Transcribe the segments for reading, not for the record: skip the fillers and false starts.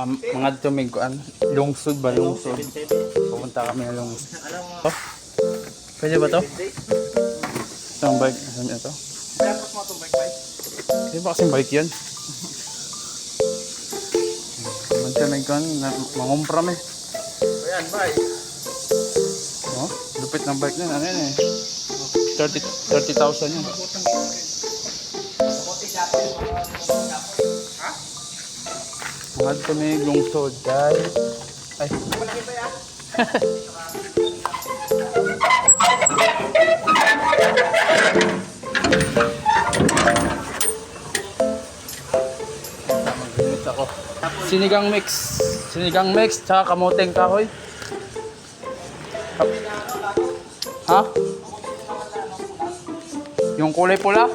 Mga tumiguan. Lungsod ba? Lungsod. Pupunta kami ng lungsod. Oh? Pwede ba to? Itong bike. Saan nyo to? Hindi ba kasing bike yan? Mga tumiguan. Mangumpra me. Ayan, bye. Oh, lupit ng bike na. Ano yan eh? 30,000 yan. Mga tumig lungsod guys. Ay. Mag-mix ako. Sinigang mix tsaka kamoteng kahoy. Ha? Yung kulay pula?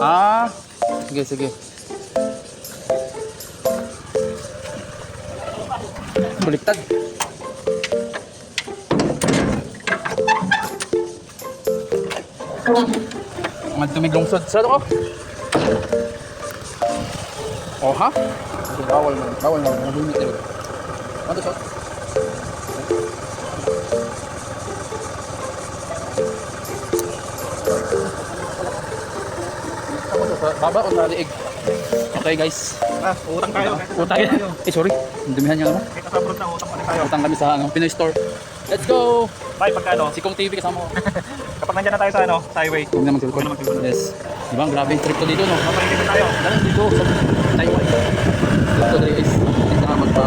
Ah, sige, sige. Baliktad. Mga tumiglungsod. Sarado ko? Oh, ha? Bawal mo. Bawal mo. Nabunit talaga. Ano to? Baba o naliig? Okay guys. Utang tayo. Utang yan. Eh sorry. Dumihan nyo naman. May kasabrot na utang pa tayo. Utang kami sa Pinoy Store. Let's go! Bye, pagkano? Si Kong TV kasama ko. Kapag nandiyan na tayo sa highway. Huwag na magsilkon. Yes. Diba ang grabe yung trip ko dito no? Mapaligid na tayo. Dalang dito sa Taiwan. Dito dali guys. Hindi na magpa...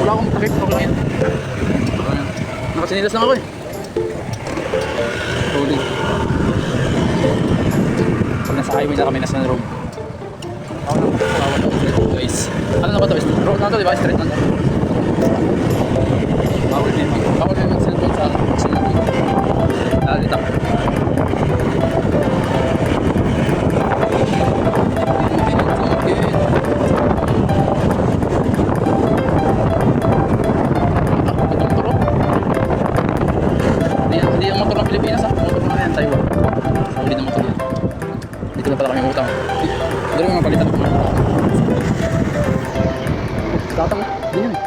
Wala akong takip. Huwag lang yan. Nakasinilas lang ako eh. Holy. Pag nasa highway na kami, nasa road. Bawal na guys. Ano na ba ito? Road na ito, di ba? Straight na ito. Bawal din mag-cellphone sa cellphone. Nalita. Hindi ang motor ng Pilipinas ha. Motor na yan, Taiwan. Saudi na motor yan. Dito na pala kami utang. Dito yung mga palitan ko. Tatang, hindi yan eh.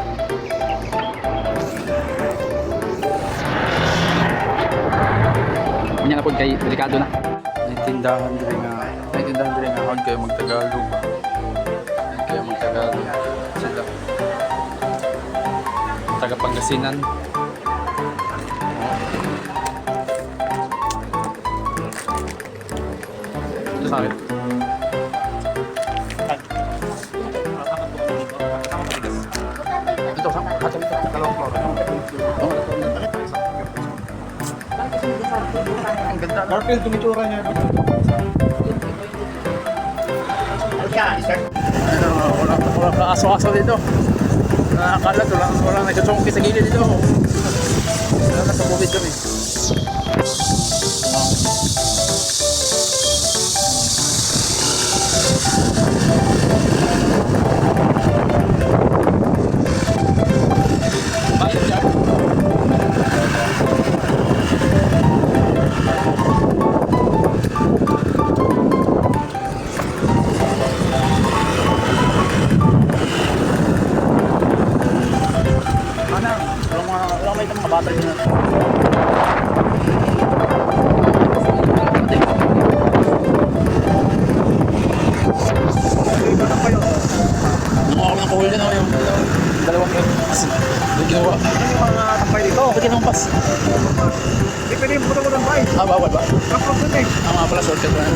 Hindi na po kay delikado na. Naitindahan din nga huwag kayo magtagalog. Huwag kayo magtagalog. Sila. Taga-Pangasinan. Ito sa akin. Ito sa akin. Ang ganda. Garfield, tumitsura niya. Wala ka aso-aso dito. Nakakalat, wala nagsatsongki sa gilid dito. Wala na sa COVID kami. Bayad siya. Walang may mga bata dyan. Nung ako ng kuhul din ako yung dalawang yun. Yung ginawa. Ano yung mga tampay dito? Ba't ginampas? Hindi pwede yung puto-puto tampay. Ah, bawal ba? Kapag dun eh. Ang mga pala shortcut na yan.